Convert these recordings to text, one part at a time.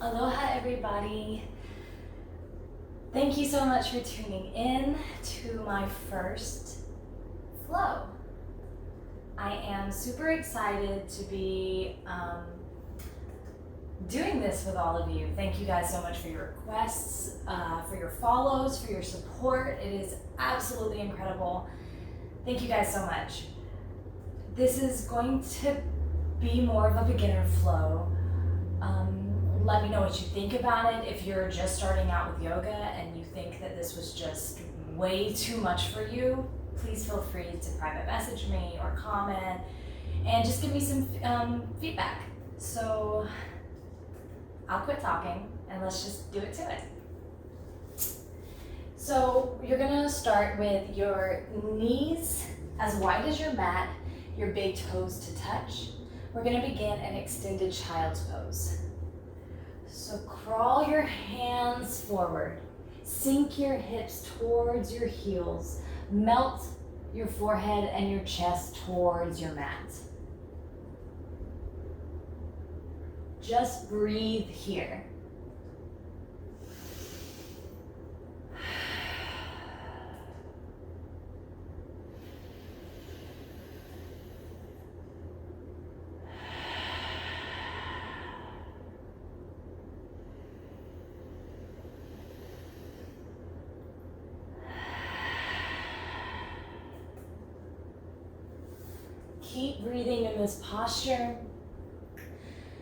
Aloha, everybody. Thank you so much for tuning in to my first flow. I am super excited to be doing this with all of you. Thank you guys so much for your requests, for your follows, for your support. It is absolutely incredible. Thank you guys so much. This is going to be more of a beginner flow. Let me know what you think about it. If you're just starting out with yoga and you think that this was just way too much for you, please feel free to private message me or comment and just give me some feedback. So I'll quit talking and let's just do it to it. So you're gonna start with your knees as wide as your mat, your big toes to touch. We're gonna begin an extended child's pose. So crawl your hands forward, sink your hips towards your heels, melt your forehead and your chest towards your mat. Just breathe here. Keep breathing in this posture.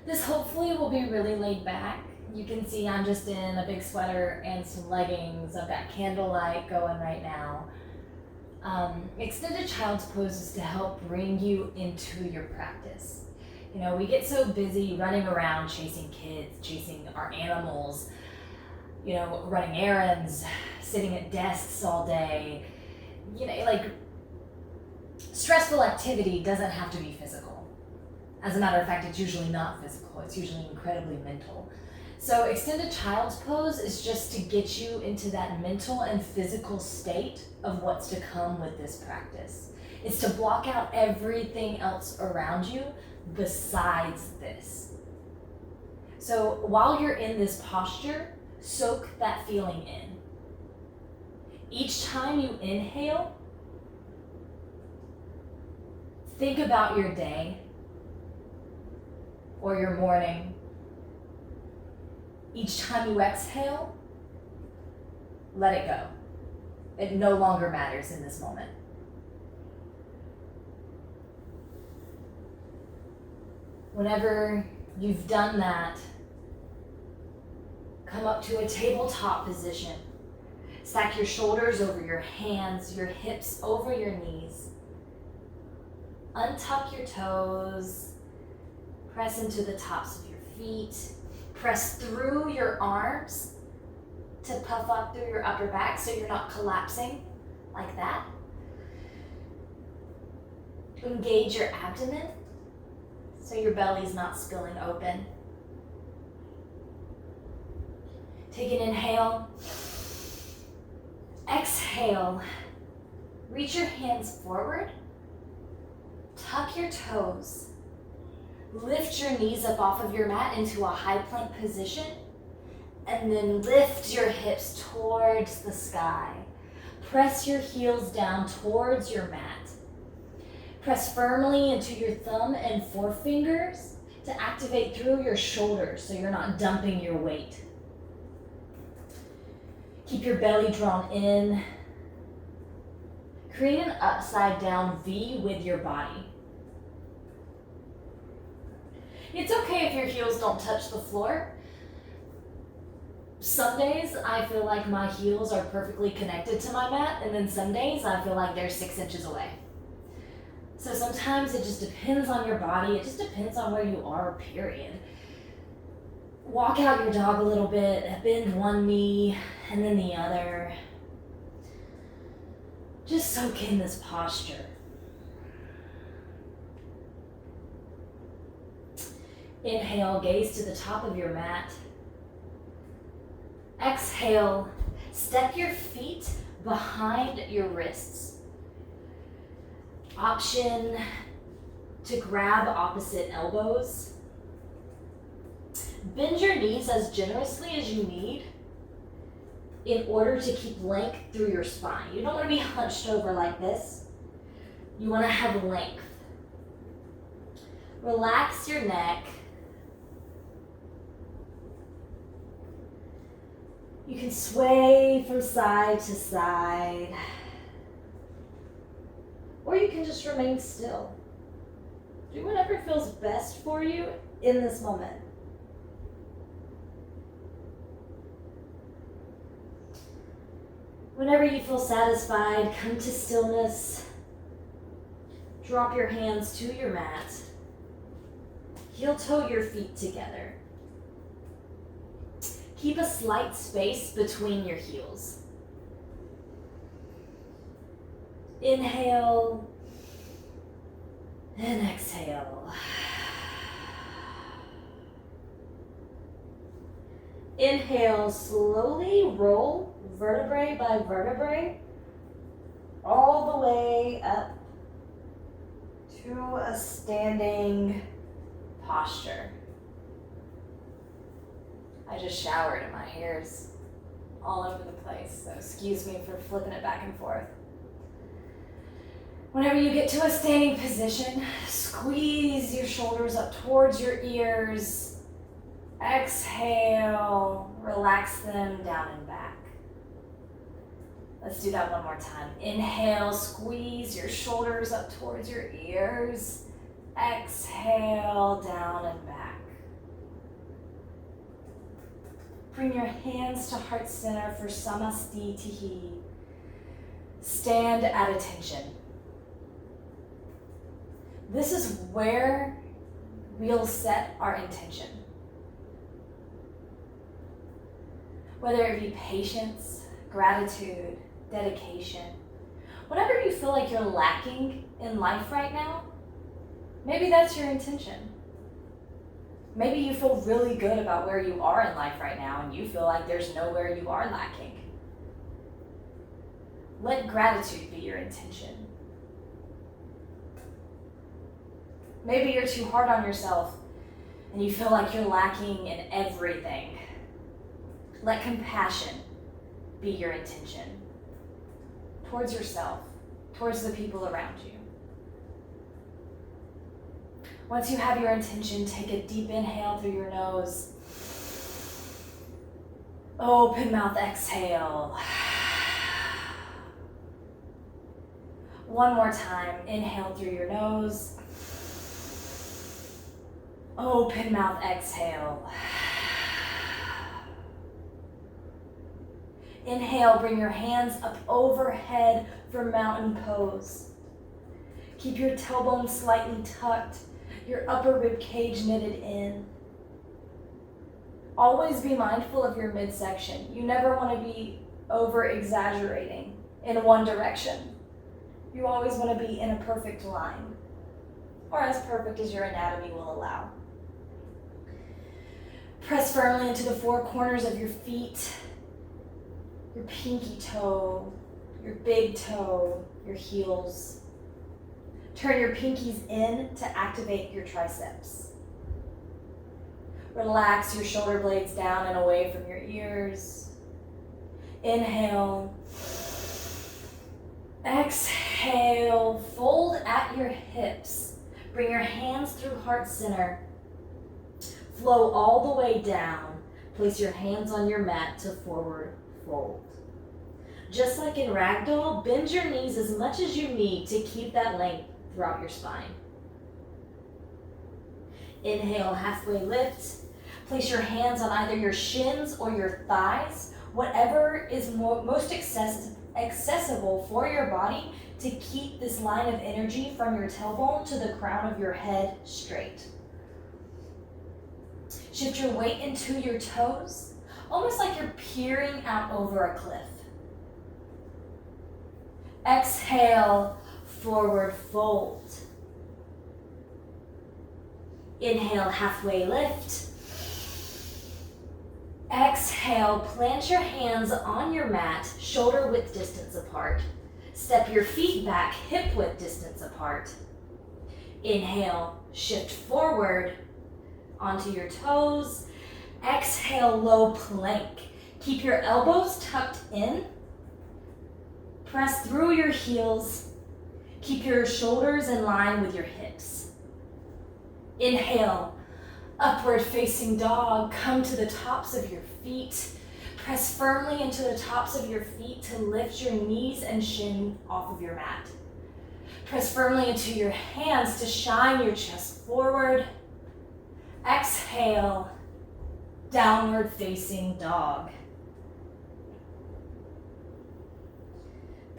This hopefully will be really laid back. You can see I'm just in a big sweater and some leggings. I've got candlelight going right now. Extended child's pose is to help bring you into your practice. You know, we get so busy running around chasing kids, chasing our animals, you know, running errands, sitting at desks all day. You know, like, stressful activity doesn't have to be physical. As a matter of fact, it's usually not physical. It's usually incredibly mental. So extended child's pose is just to get you into that mental and physical state of what's to come with this practice. It's to block out everything else around you besides this. So while you're in this posture, soak that feeling in. Each time you inhale, think about your day or your morning. Each time you exhale, let it go. It no longer matters in this moment. Whenever you've done that, come up to a tabletop position. Stack your shoulders over your hands, your hips over your knees. Untuck your toes, press into the tops of your feet, press through your arms to puff up through your upper back so you're not collapsing like that. Engage your abdomen so your belly's not spilling open. Take an inhale. Exhale. Reach your hands forward. Tuck your toes. Lift your knees up off of your mat into a high plank position, and then lift your hips towards the sky. Press your heels down towards your mat. Press firmly into your thumb and forefingers to activate through your shoulders so you're not dumping your weight. Keep your belly drawn in. Create an upside down V with your body. It's okay if your heels don't touch the floor. Some days I feel like my heels are perfectly connected to my mat, and then some days I feel like they're 6 inches away. So sometimes it just depends on your body. It just depends on where you are, period. Walk out your dog a little bit, bend one knee and then the other. Just soak in this posture. Inhale, gaze to the top of your mat. Exhale, step your feet behind your wrists. Option to grab opposite elbows. Bend your knees as generously as you need in order to keep length through your spine. You don't want to be hunched over like this. You want to have length. Relax your neck. You can sway from side to side, or you can just remain still. Do whatever feels best for you in this moment. Whenever you feel satisfied, come to stillness. Drop your hands to your mat. Heel toe your feet together. Keep a slight space between your heels. Inhale and exhale. Inhale, slowly roll vertebrae by vertebrae all the way up to a standing posture. I just showered and my hair's all over the place, so excuse me for flipping it back and forth. Whenever you get to a standing position, squeeze your shoulders up towards your ears. Exhale, relax them down and back. Let's do that one more time. Inhale, squeeze your shoulders up towards your ears. Exhale, down and back. Bring your hands to heart center for Samastitihi. Stand at attention. This is where we'll set our intention. Whether it be patience, gratitude, dedication, whatever you feel like you're lacking in life right now, maybe that's your intention. Maybe you feel really good about where you are in life right now and you feel like there's nowhere you are lacking. Let gratitude be your intention. Maybe you're too hard on yourself and you feel like you're lacking in everything. Let compassion be your intention towards yourself, towards the people around you. Once you have your intention, take a deep inhale through your nose. Open mouth, exhale. One more time, inhale through your nose. Open mouth, exhale. Inhale, bring your hands up overhead for mountain pose. Keep your tailbone slightly tucked, your upper rib cage knitted in. Always be mindful of your midsection. You never want to be over-exaggerating in one direction. You always want to be in a perfect line, or as perfect as your anatomy will allow. Press firmly into the four corners of your feet, your pinky toe, your big toe, your heels. Turn your pinkies in to activate your triceps. Relax your shoulder blades down and away from your ears. Inhale. Exhale. Fold at your hips. Bring your hands through heart center. Flow all the way down. Place your hands on your mat to forward fold. Just like in ragdoll, bend your knees as much as you need to keep that length throughout your spine. Inhale, halfway lift. Place your hands on either your shins or your thighs, whatever is most accessible for your body to keep this line of energy from your tailbone to the crown of your head straight. Shift your weight into your toes, almost like you're peering out over a cliff. Exhale, forward fold. Inhale, halfway lift. Exhale, plant your hands on your mat, shoulder width distance apart. Step your feet back, hip width distance apart. Inhale, shift forward onto your toes. Exhale, low plank. Keep your elbows tucked in. Press through your heels. Keep your shoulders in line with your hips. Inhale, upward facing dog. Come to the tops of your feet. Press firmly into the tops of your feet to lift your knees and shin off of your mat. Press firmly into your hands to shine your chest forward. Exhale, downward facing dog.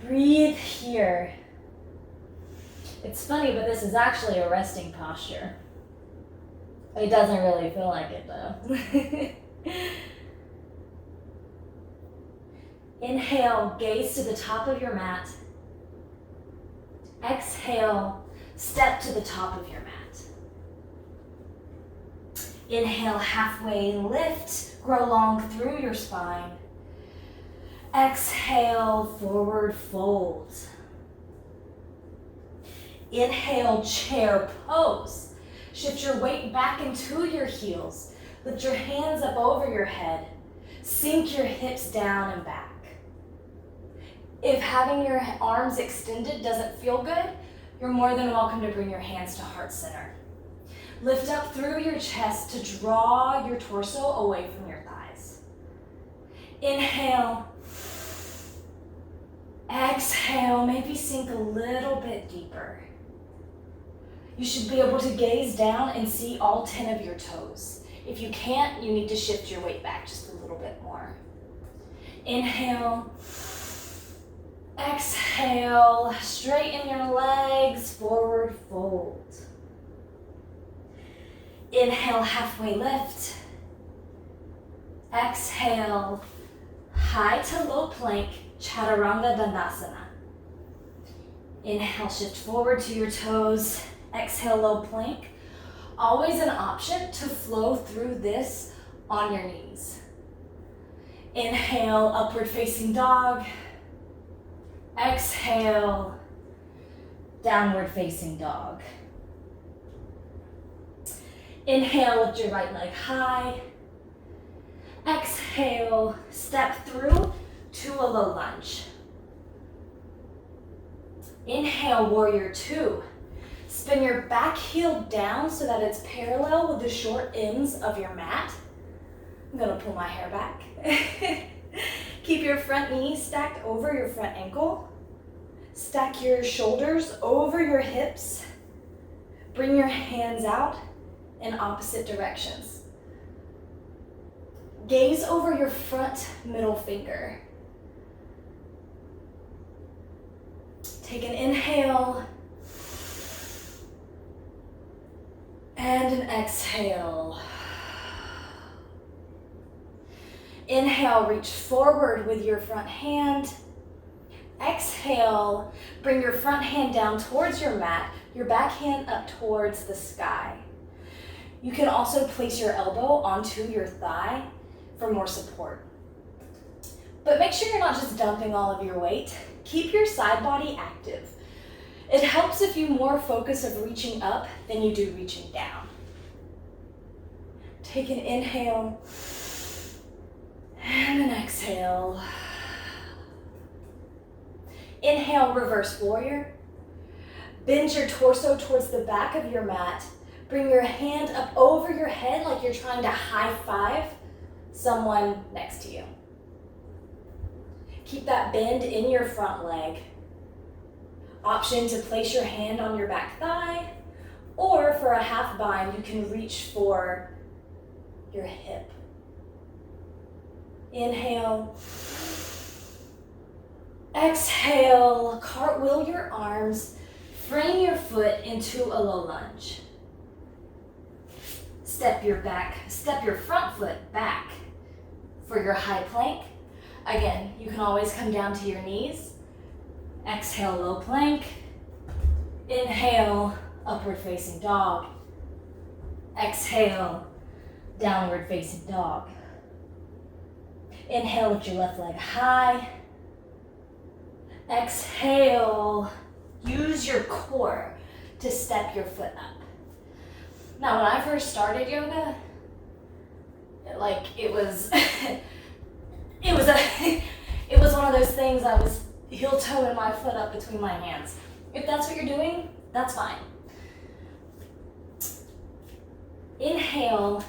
Breathe here. It's funny, but this is actually a resting posture. It doesn't really feel like it though. Inhale, gaze to the top of your mat. Exhale, step to the top of your mat. Inhale, halfway lift, grow long through your spine. Exhale, forward fold. Inhale, chair pose. Shift your weight back into your heels. Lift your hands up over your head. Sink your hips down and back. If having your arms extended doesn't feel good, you're more than welcome to bring your hands to heart center. Lift up through your chest to draw your torso away from your thighs. Inhale. Exhale, maybe sink a little bit deeper. You should be able to gaze down and see all 10 of your toes. If you can't, you need to shift your weight back just a little bit more. Inhale. Exhale, straighten your legs, forward fold. Inhale, halfway lift. Exhale, high to low plank, Chaturanga Dandasana. Inhale, shift forward to your toes. Exhale, low plank. Always an option to flow through this on your knees. Inhale, upward facing dog. Exhale, downward facing dog. Inhale, lift your right leg high. Exhale, step through to a low lunge. Inhale, warrior two. Spin your back heel down so that it's parallel with the short ends of your mat. I'm gonna pull my hair back. Keep your front knee stacked over your front ankle. Stack your shoulders over your hips. Bring your hands out in opposite directions. Gaze over your front middle finger. Take an inhale and an exhale. Inhale, reach forward with your front hand. Exhale, bring your front hand down towards your mat, your back hand up towards the sky. You can also place your elbow onto your thigh for more support. But make sure you're not just dumping all of your weight. Keep your side body active. It helps if you more focus of reaching up than you do reaching down. Take an inhale and an exhale. Inhale, reverse warrior. Bend your torso towards the back of your mat. Bring your hand up over your head like you're trying to high five someone next to you. Keep that bend in your front leg. Option to place your hand on your back thigh, or for a half bind, you can reach for your hip. Inhale. Exhale, cartwheel your arms, frame your foot into a low lunge. Step your front foot back for your high plank. Again, you can always come down to your knees. Exhale, low plank. Inhale, upward facing dog. Exhale, downward facing dog. Inhale, lift your left leg high. Exhale, use your core to step your foot up. Now, when I first started yoga, Like it was, it was it was one of those things. I was heel toeing my foot up between my hands. If that's what you're doing, that's fine. Inhale,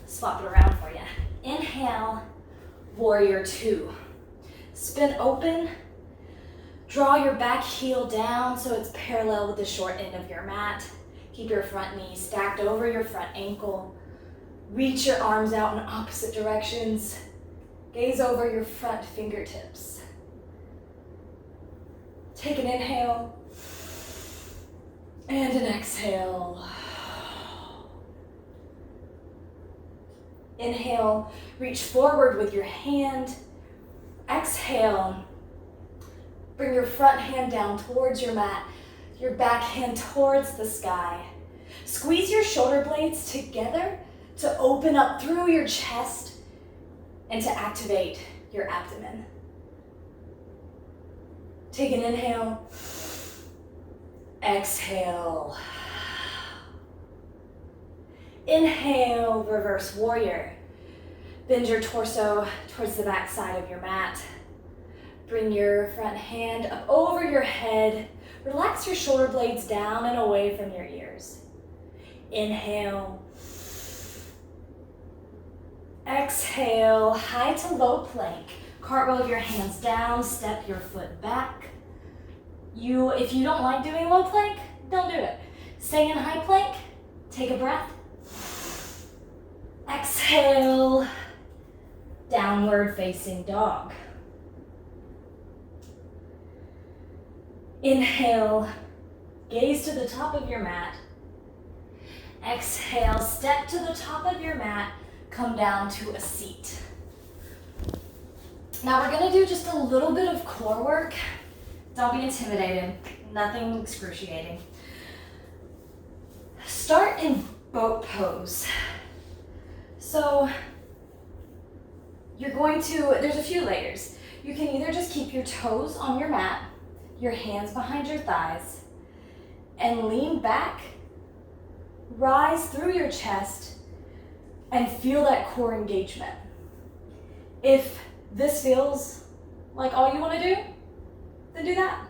swap it around for you. Inhale, warrior two. Spin open, draw your back heel down so it's parallel with the short end of your mat. Keep your front knee stacked over your front ankle. Reach your arms out in opposite directions. Gaze over your front fingertips. Take an inhale and an exhale. Inhale, reach forward with your hand. Exhale, bring your front hand down towards your mat, your back hand towards the sky. Squeeze your shoulder blades together to open up through your chest and to activate your abdomen. Take an inhale, exhale. Inhale, reverse warrior. Bend your torso towards the back side of your mat. Bring your front hand up over your head. Relax your shoulder blades down and away from your ears. Inhale. Exhale, high to low plank. Cartwheel your hands down, step your foot back. If you don't like doing low plank, don't do it. Stay in high plank, take a breath. Exhale, downward facing dog. Inhale, gaze to the top of your mat. Exhale, step to the top of your mat, come down to a seat. Now we're gonna do just a little bit of core work. Don't be intimidated, nothing excruciating. Start in boat pose. So there's a few layers. You can either just keep your toes on your mat, your hands behind your thighs, and lean back, rise through your chest, and feel that core engagement. If this feels like all you want to do, then do that.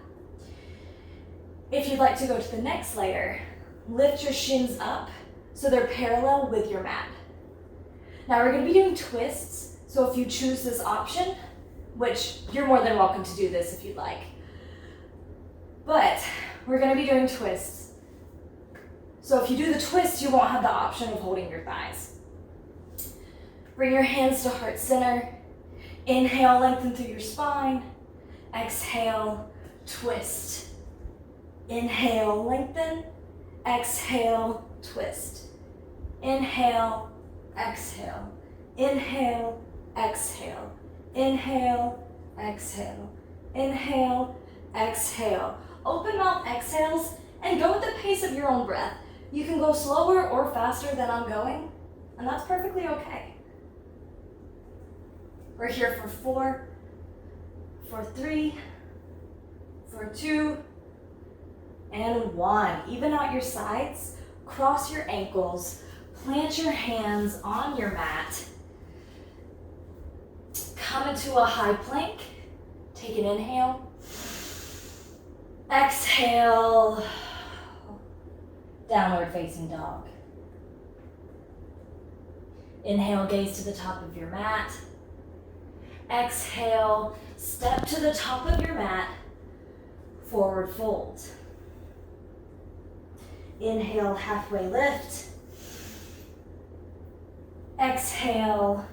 If you'd like to go to the next layer, lift your shins up so they're parallel with your mat. Now we're going to be doing twists, so if you choose this option, which you're more than welcome to do this if you'd like, but we're going to be doing twists. So if you do the twist, you won't have the option of holding your thighs. Bring your hands to heart center. Inhale, lengthen through your spine. Exhale, twist. Inhale, lengthen. Exhale, twist. Inhale, exhale. Inhale, exhale. Inhale, exhale. Inhale, exhale. Open mouth exhales and go with the pace of your own breath. You can go slower or faster than I'm going, and that's perfectly okay. We're here for 4, for 3, for 2, and 1. Even out your sides, cross your ankles, plant your hands on your mat. Come into a high plank. Take an inhale. Exhale. Downward facing dog. Inhale, gaze to the top of your mat. Exhale, step to the top of your mat, forward fold. Inhale, halfway lift. Exhale,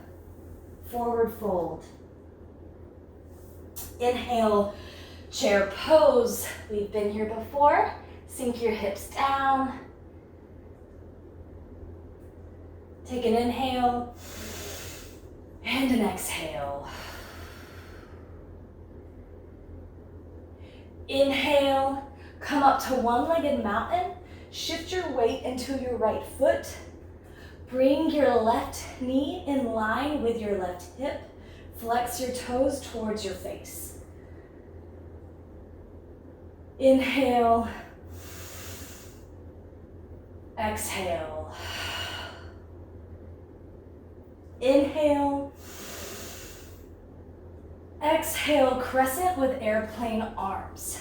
forward fold. Inhale, chair pose. We've been here before. Sink your hips down. Take an inhale and an exhale. Inhale, come up to one-legged mountain. Shift your weight into your right foot. Bring your left knee in line with your left hip. Flex your toes towards your face. Inhale. Exhale. Inhale. Exhale, crescent with airplane arms.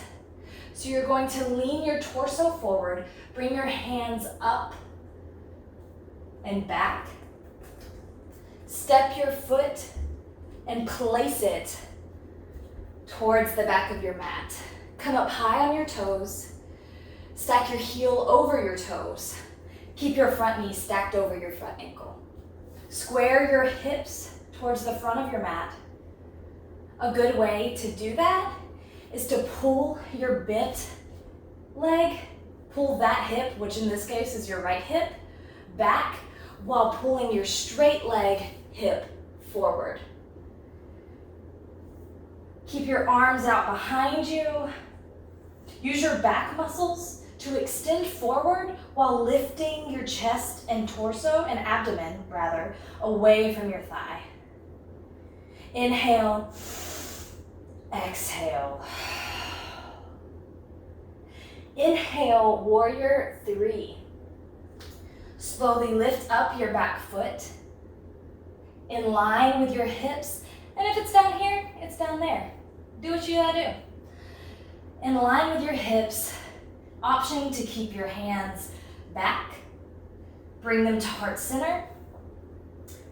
So you're going to lean your torso forward, bring your hands up and back. Step your foot and place it towards the back of your mat. Come up high on your toes. Stack your heel over your toes. Keep your front knee stacked over your front ankle. Square your hips towards the front of your mat. A good way to do that is to pull your bent leg, pull that hip, which in this case is your right hip, back while pulling your straight leg hip forward. Keep your arms out behind you. Use your back muscles to extend forward while lifting your chest and torso, and abdomen rather, away from your thigh. Inhale, exhale. Inhale, warrior 3. Slowly lift up your back foot in line with your hips. And if it's down here, it's down there. Do what you gotta do. In line with your hips, optioning to keep your hands back, bring them to heart center,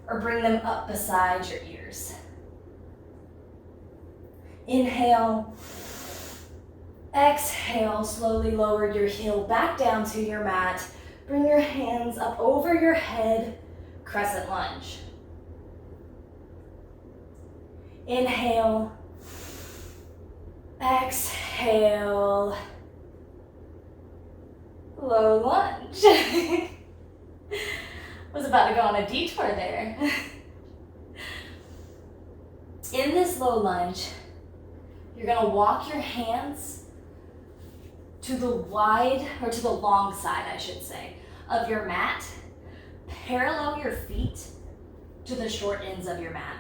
or bring them up beside your ears. Inhale, exhale, slowly lower your heel back down to your mat. Bring your hands up over your head, crescent lunge. Inhale, exhale, low lunge. Was about to go on a detour there. In this low lunge, you're gonna walk your hands to the wide, or to the long side, I should say, of your mat. Parallel your feet to the short ends of your mat.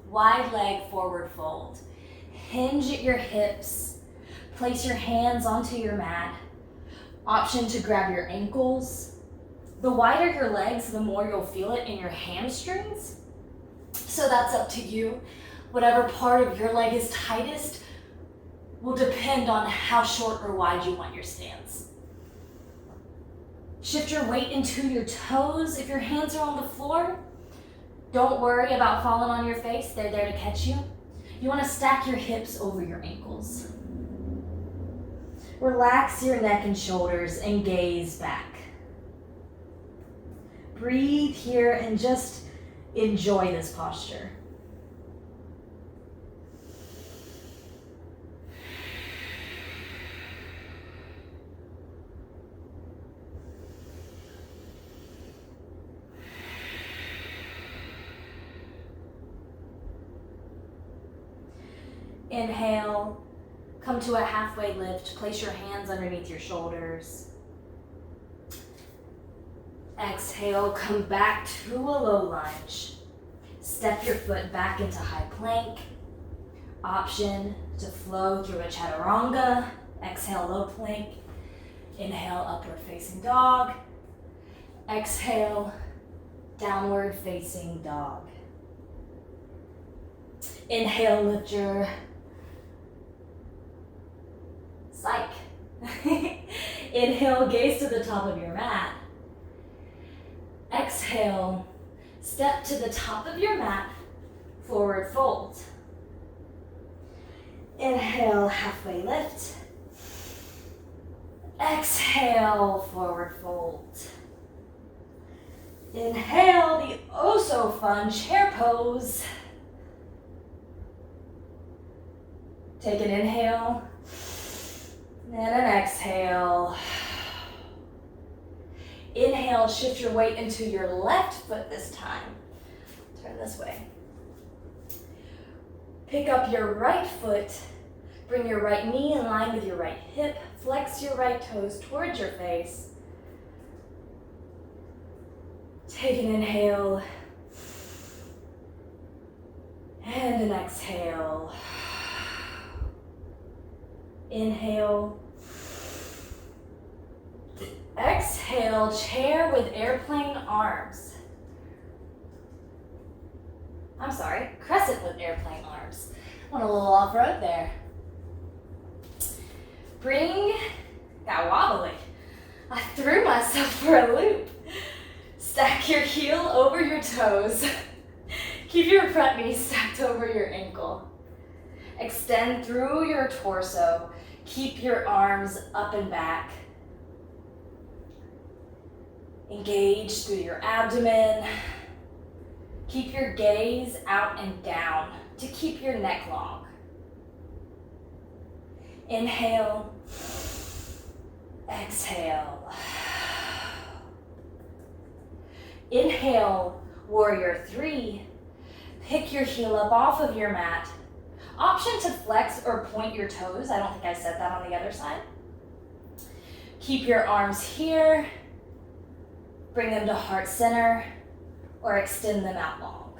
Wide leg forward fold. Hinge at your hips. Place your hands onto your mat. Option to grab your ankles. The wider your legs, the more you'll feel it in your hamstrings. So that's up to you. Whatever part of your leg is tightest will depend on how short or wide you want your stance. Shift your weight into your toes. If your hands are on the floor, don't worry about falling on your face. They're there to catch you. You want to stack your hips over your ankles. Relax your neck and shoulders and gaze back. Breathe here and just enjoy this posture. Inhale, come to a halfway lift. Place your hands underneath your shoulders. Exhale, come back to a low lunge. Step your foot back into high plank. Option to flow through a chaturanga. Exhale, low plank. Inhale, upward facing dog. Exhale, downward facing dog. Inhale, lift your psych. Inhale, gaze to the top of your mat. Exhale, step to the top of your mat, forward fold. Inhale, halfway lift. Exhale, forward fold. Inhale, the oh so fun chair pose. Take an inhale and an exhale. Inhale, shift your weight into your left foot this time. Turn this way. Pick up your right foot. Bring your right knee in line with your right hip. Flex your right toes towards your face. Take an inhale and an exhale. Inhale. Exhale, chair with airplane arms. crescent with airplane arms. Went a little off-road there. Got wobbly. I threw myself for a loop. Stack your heel over your toes. Keep your front knee stacked over your ankle. Extend through your torso. Keep your arms up and back. Engage through your abdomen. Keep your gaze out and down to keep your neck long. Inhale. Exhale. Inhale, warrior 3. Pick your heel up off of your mat. Option to flex or point your toes. I don't think I said that on the other side. Keep your arms here. Bring them to heart center or extend them out long.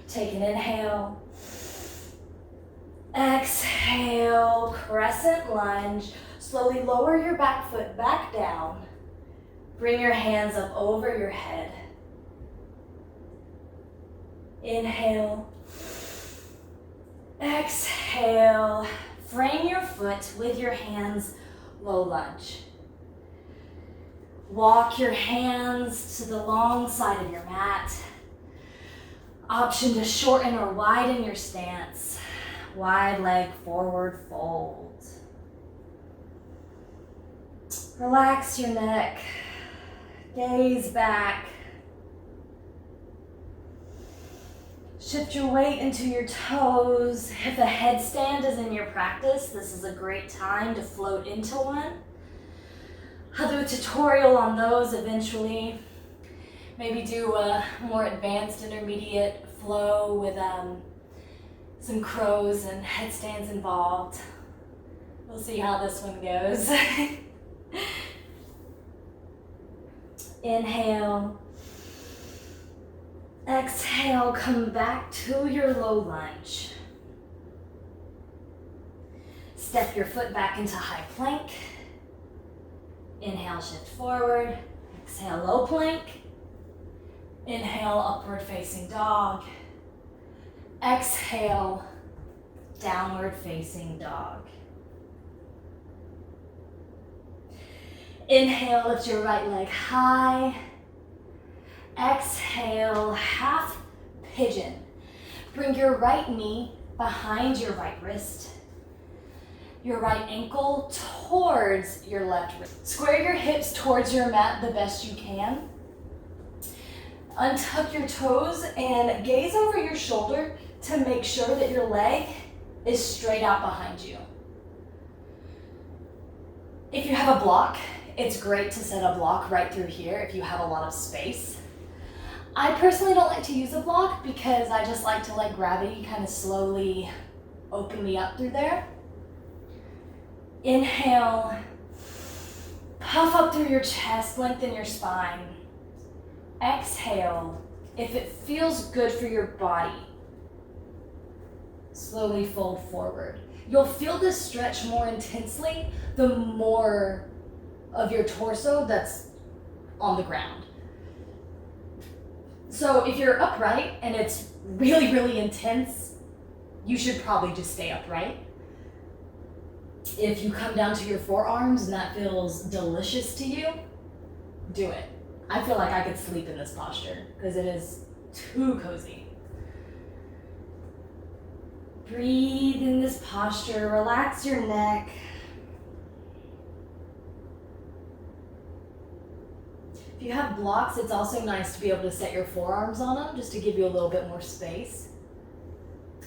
Take an inhale. Exhale, crescent lunge. Slowly lower your back foot back down. Bring your hands up over your head. Inhale. Exhale. Frame your foot with your hands, low lunge. Walk your hands to the long side of your mat. Option to shorten or widen your stance. Wide leg forward fold. Relax your neck. Gaze back. Shift your weight into your toes. If a headstand is in your practice, this is a great time to float into one. I'll do a tutorial on those eventually. Maybe do a more advanced intermediate flow with some crows and headstands involved. We'll see how this one goes. Inhale. Exhale, come back to your low lunge. Step your foot back into high plank. Inhale, shift forward. Exhale, low plank. Inhale, upward facing dog. Exhale, downward facing dog. Inhale, lift your right leg high. Exhale, half pigeon. Bring your right knee behind your right wrist. Your right ankle towards your left wrist. Square your hips towards your mat the best you can. Untuck your toes and gaze over your shoulder to make sure that your leg is straight out behind you. If you have a block, it's great to set a block right through here if you have a lot of space. I personally don't like to use a block because I just like to let gravity kind of slowly open me up through there. Inhale, puff up through your chest, lengthen your spine. Exhale, if it feels good for your body, slowly fold forward. You'll feel this stretch more intensely the more of your torso that's on the ground. So if you're upright and it's really, really intense, you should probably just stay upright. If you come down to your forearms and that feels delicious to you, do it. I feel like I could sleep in this posture because it is too cozy. Breathe in this posture, relax your neck. If you have blocks, it's also nice to be able to set your forearms on them just to give you a little bit more space.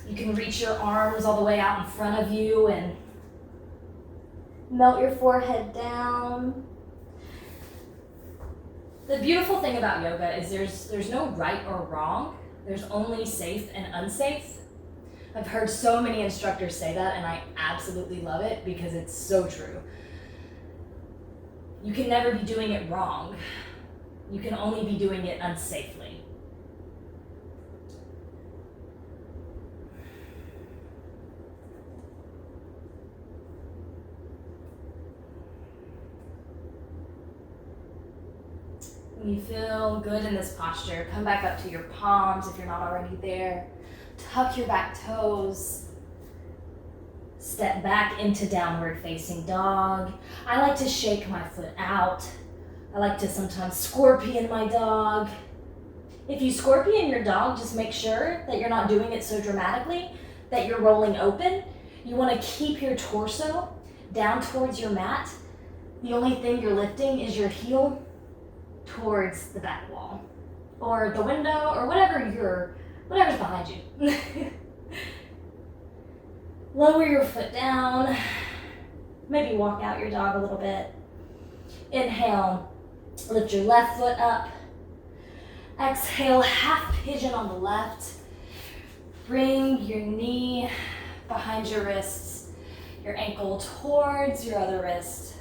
You can reach your arms all the way out in front of you and melt your forehead down. The beautiful thing about yoga is there's no right or wrong. There's only safe and unsafe. I've heard so many instructors say that, and I absolutely love it because it's so true. You can never be doing it wrong. You can only be doing it unsafely. When you feel good in this posture, come back up to your palms if you're not already there. Tuck your back toes. Step back into downward facing dog. I like to shake my foot out. I like to sometimes scorpion my dog. If you scorpion your dog, just make sure that you're not doing it so dramatically that you're rolling open. You want to keep your torso down towards your mat. The only thing you're lifting is your heel towards the back wall or the window or whatever's behind you. Lower your foot down. Maybe walk out your dog a little bit. Inhale, lift your left foot up. Exhale, half pigeon on the left. Bring your knee behind your wrists, your ankle towards your other wrist.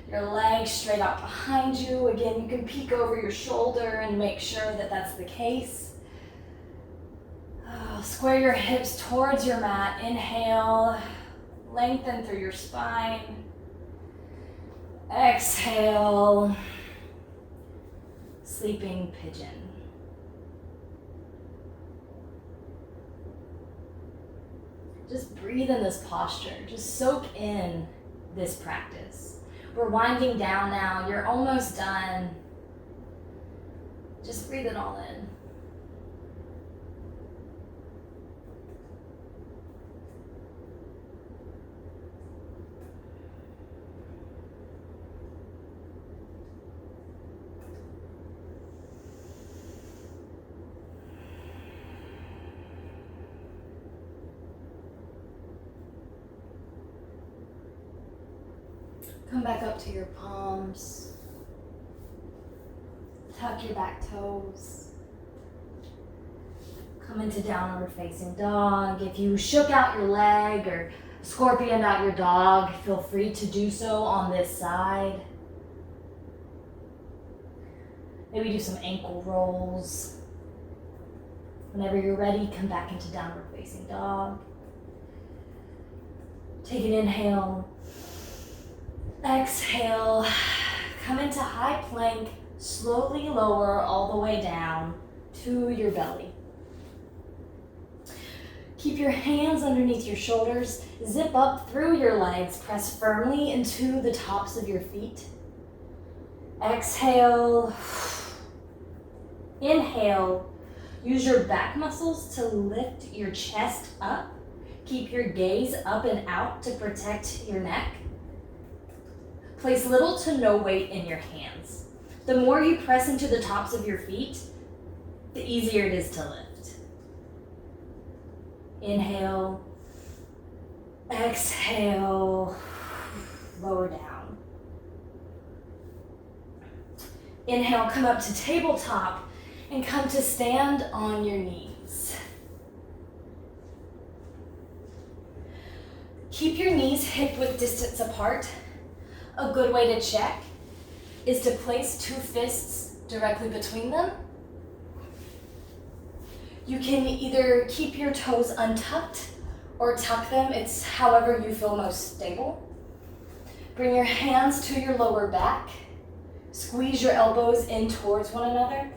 Your legs straight out behind you. Again, you can peek over your shoulder and make sure that that's the case. Square your hips towards your mat. Inhale, lengthen through your spine. Exhale, sleeping pigeon. Just breathe in this posture. Just soak in this practice. We're winding down now. You're almost done. Just breathe it all in. Come back up to your palms. Tuck your back toes. Come into downward facing dog. If you shook out your leg or scorpioned out your dog, feel free to do so on this side. Maybe do some ankle rolls. Whenever you're ready, come back into downward facing dog. Take an inhale. Exhale, come into high plank, slowly lower all the way down to your belly. Keep your hands underneath your shoulders, zip up through your legs, press firmly into the tops of your feet. Exhale, inhale, use your back muscles to lift your chest up. Keep your gaze up and out to protect your neck. Place little to no weight in your hands. The more you press into the tops of your feet, the easier it is to lift. Inhale, exhale, lower down. Inhale, come up to tabletop and come to stand on your knees. Keep your knees hip width distance apart. A good way to check is to place two fists directly between them. You can either keep your toes untucked or tuck them. It's however you feel most stable. Bring your hands to your lower back. Squeeze your elbows in towards one another.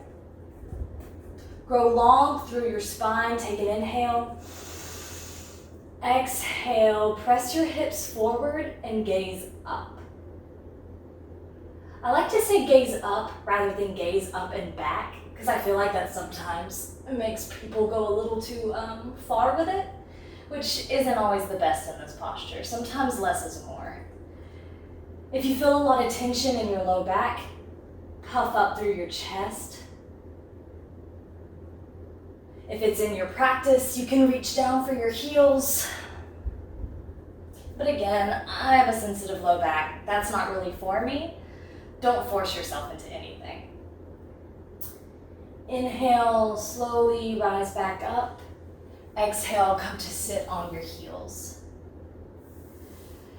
Grow long through your spine. Take an inhale. Exhale. Press your hips forward and gaze up. I like to say gaze up rather than gaze up and back because I feel like that sometimes makes people go a little too far with it, which isn't always the best in this posture. Sometimes less is more. If you feel a lot of tension in your low back, puff up through your chest. If it's in your practice, you can reach down for your heels. But again, I have a sensitive low back. That's not really for me. Don't force yourself into anything. Inhale, slowly rise back up. Exhale, come to sit on your heels.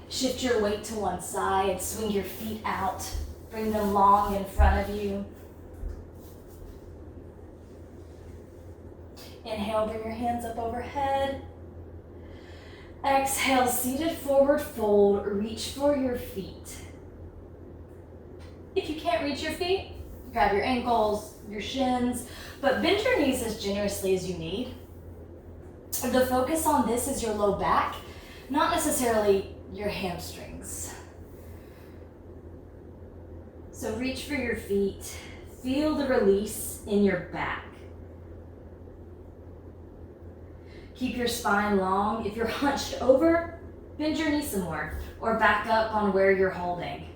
Shift your weight to one side, swing your feet out, bring them long in front of you. Inhale, bring your hands up overhead. Exhale, seated forward fold, reach for your feet. If you can't reach your feet, you grab your ankles, your shins, but bend your knees as generously as you need. The focus on this is your low back, not necessarily your hamstrings. So reach for your feet, feel the release in your back. Keep your spine long. If you're hunched over, bend your knees some more, or back up on where you're holding.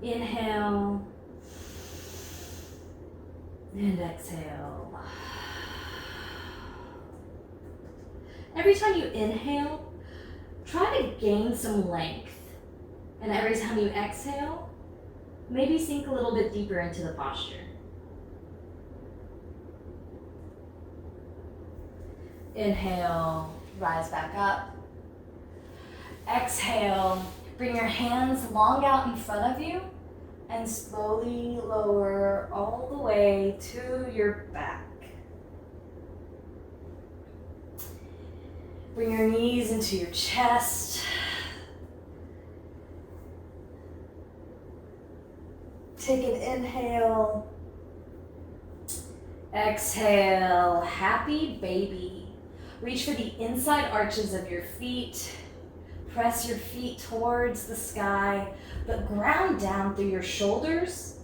Inhale and exhale. Every time you inhale, try to gain some length. And every time you exhale, maybe sink a little bit deeper into the posture. Inhale, rise back up. Exhale, bring your hands long out in front of you and slowly lower all the way to your back. Bring your knees into your chest. Take an inhale. Exhale, happy baby. Reach for the inside arches of your feet. Press your feet towards the sky, but ground down through your shoulders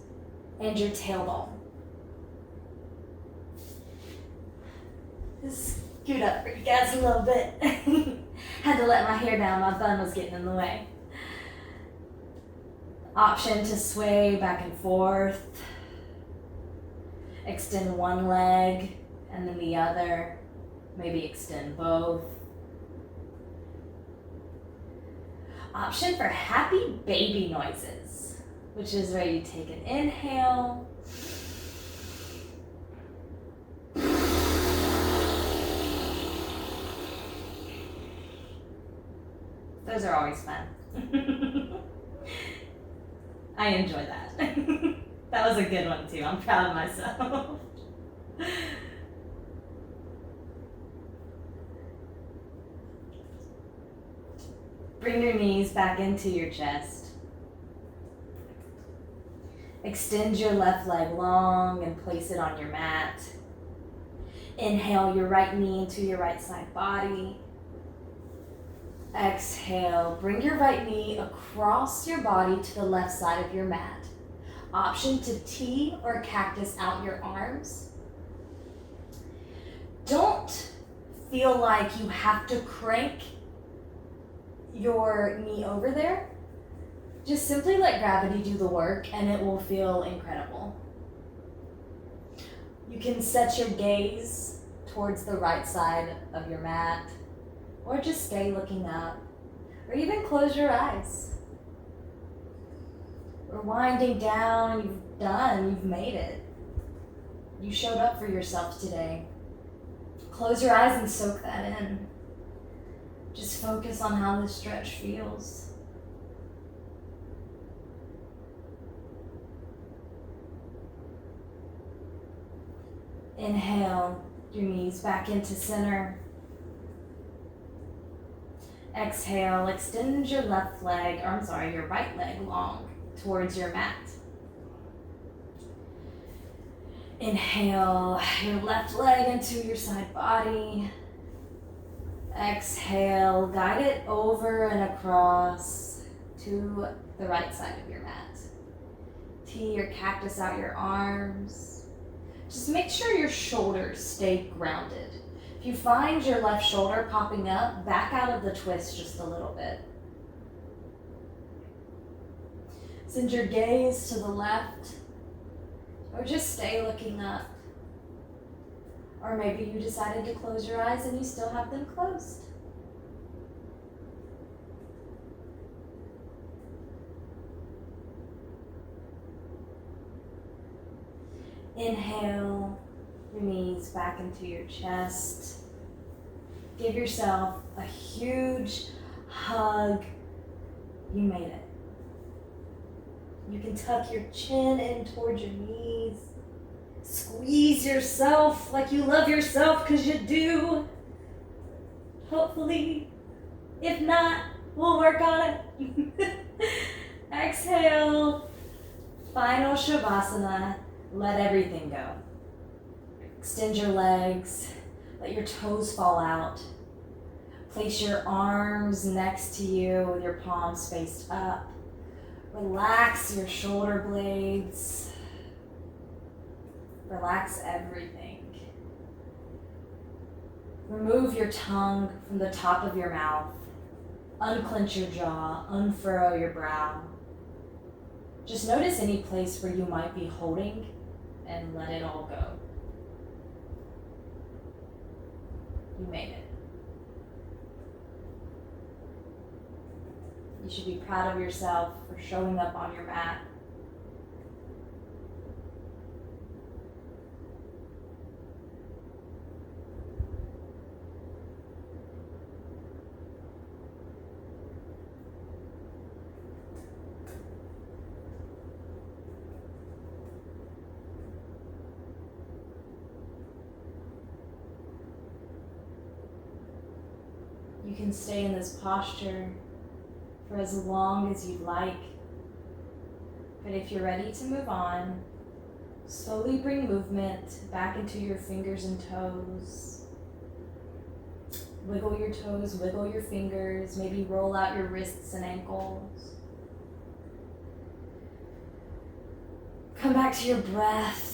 and your tailbone. Just scoot up for you guys a little bit. Had to let my hair down, my bun was getting in the way. Option to sway back and forth. Extend one leg and then the other. Maybe extend both. Option for happy baby noises, which is where you take an inhale. Those are always fun. I enjoy that. That was a good one too. I'm proud of myself. Bring your knees back into your chest. Extend your left leg long and place it on your mat. Inhale your right knee into your right side body. Exhale, bring your right knee across your body to the left side of your mat. Option to T or cactus out your arms. Don't feel like you have to crank your knee over there. Just simply let gravity do the work and it will feel incredible. You can set your gaze towards the right side of your mat, or just stay looking up, or even close your eyes. We're winding down, you've made it. You showed up for yourself today. Close your eyes and soak that in. Just focus on how this stretch feels. Inhale your knees back into center. Exhale, extend your your right leg long towards your mat. Inhale your left leg into your side body. Exhale, guide it over and across to the right side of your mat. T or cactus out your arms. Just make sure your shoulders stay grounded. If you find your left shoulder popping up, back out of the twist just a little bit. Send your gaze to the left, or just stay looking up. Or maybe you decided to close your eyes and you still have them closed. Inhale your knees back into your chest. Give yourself a huge hug. You made it. You can tuck your chin in towards your knees. Squeeze yourself like you love yourself, because you do. Hopefully. If not, we'll work on it. Exhale. Final Shavasana. Let everything go. Extend your legs. Let your toes fall out. Place your arms next to you with your palms faced up. Relax your shoulder blades. Relax everything. Remove your tongue from the top of your mouth. Unclench your jaw. Unfurrow your brow. Just notice any place where you might be holding and let it all go. You made it. You should be proud of yourself for showing up on your mat. You can stay in this posture for as long as you'd like. But if you're ready to move on, slowly bring movement back into your fingers and toes. Wiggle your toes, wiggle your fingers, maybe roll out your wrists and ankles. Come back to your breath.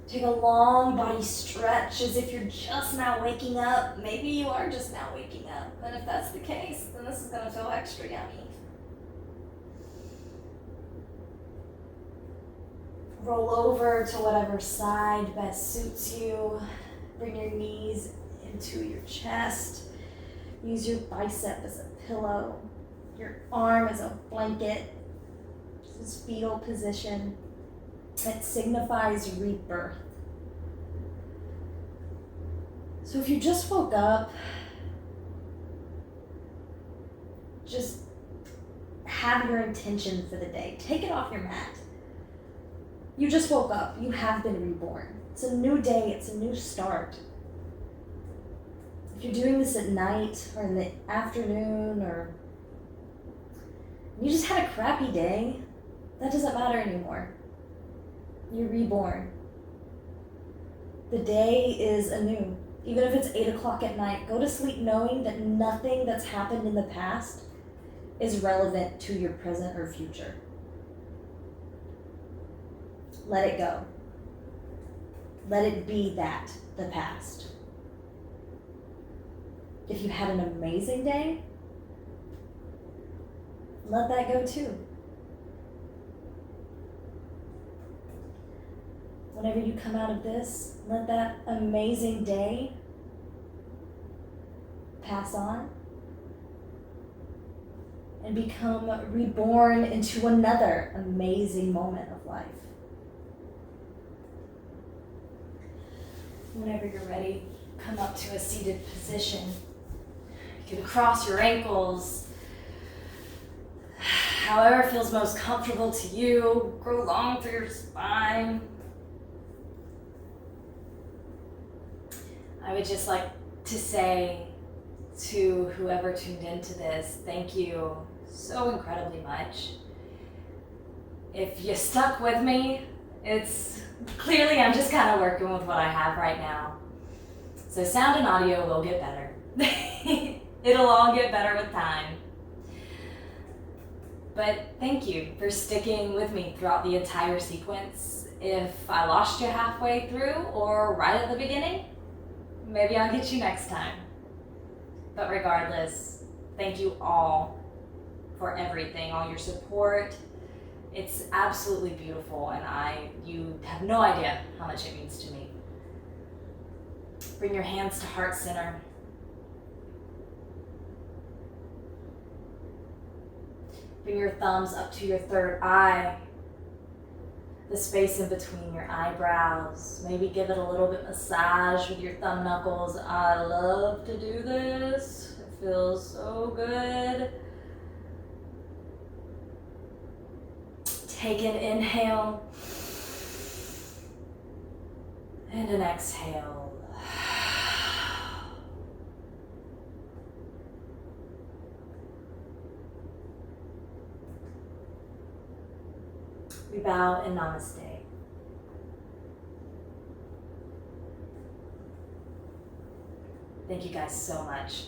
Take a long body stretch as if you're just now waking up. Maybe you are just now waking up. And if that's the case, then this is going to feel extra yummy. Roll over to whatever side best suits you. Bring your knees into your chest. Use your bicep as a pillow. Your arm as a blanket. This is fetal position. It signifies rebirth. So if you just woke up, just have your intention for the day. Take it off your mat. You just woke up. You have been reborn. It's a new day. It's a new start. If you're doing this at night or in the afternoon or you just had a crappy day, that doesn't matter anymore. You're reborn. The day is anew. Even if it's 8 o'clock at night, go to sleep knowing that nothing that's happened in the past is relevant to your present or future. Let it go. Let it be that, the past. If you had an amazing day, let that go too. Whenever you come out of this, let that amazing day pass on and become reborn into another amazing moment of life. Whenever you're ready, come up to a seated position. You can cross your ankles, however feels most comfortable to you. Grow long through your spine. I would just like to say to whoever tuned into this, thank you so incredibly much. If you stuck with me, it's clearly I'm just kind of working with what I have right now. So sound and audio will get better. It'll all get better with time. But thank you for sticking with me throughout the entire sequence. If I lost you halfway through or right at the beginning, maybe I'll get you next time. But regardless, thank you all for everything, all your support. It's absolutely beautiful, and you have no idea how much it means to me. Bring your hands to heart center. Bring your thumbs up to your third eye, the space in between your eyebrows. Maybe give it a little bit massage with your thumb knuckles. I love to do this. It feels so good. Take an inhale and an exhale. We bow in namaste. Thank you guys so much.